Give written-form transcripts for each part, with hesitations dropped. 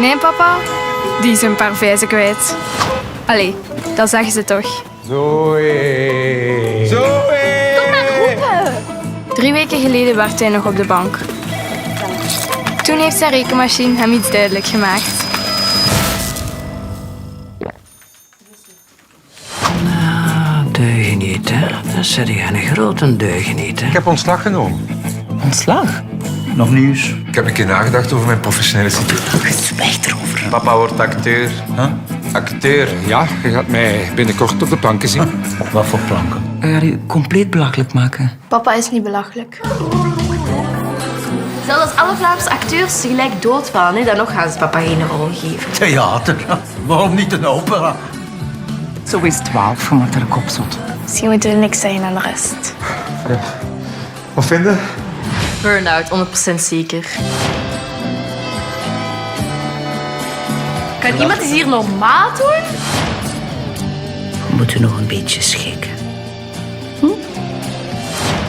Nee, papa. Die is een paar vijzen kwijt. Allee, dat zeggen ze toch. Zoe! Zoe! Kom maar roepen. 3 weken geleden werd hij nog op de bank. Toen heeft zijn rekenmachine hem iets duidelijk gemaakt. Deugeniet, hè? Dat zeg je een grote deugeniet, hè? Ik heb ontslag genomen. Ontslag? Nog nieuws? Ik heb een keer nagedacht over mijn professionele situatie. Zwijg erover. Papa wordt acteur. Huh? Acteur, ja. Je gaat mij binnenkort op de planken zien. Op wat voor planken? Ga je compleet belachelijk maken? Papa is niet belachelijk. Zelfs als alle Vlaamse acteurs tegelijk doodvallen, hè, dan nog gaan ze papa geen rol geven. Theater. Waarom niet een opera? Zo is 12, je maakt er een kop zot. Misschien moeten we niks zeggen aan de rest. Wat vind je? Burn-out, 100% zeker. Kan iemand eens hier normaal doen? We moeten nog een beetje schikken.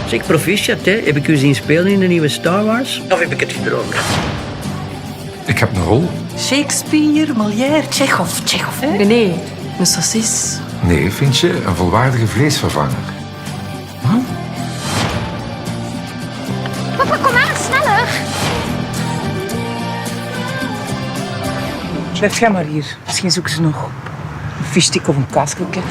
Zeg, proficiat, hè? Heb ik u zien spelen in de nieuwe Star Wars? Of heb ik het gedroomd? Ik heb een rol. Shakespeare, Molière, Tsjechov, hè? Nee, een saucis. Nee, vind je? Een volwaardige vleesvervanger. Papa, kom maar, sneller. Blijf jij maar hier. Misschien zoeken ze nog een fischstik of een kaaskroket.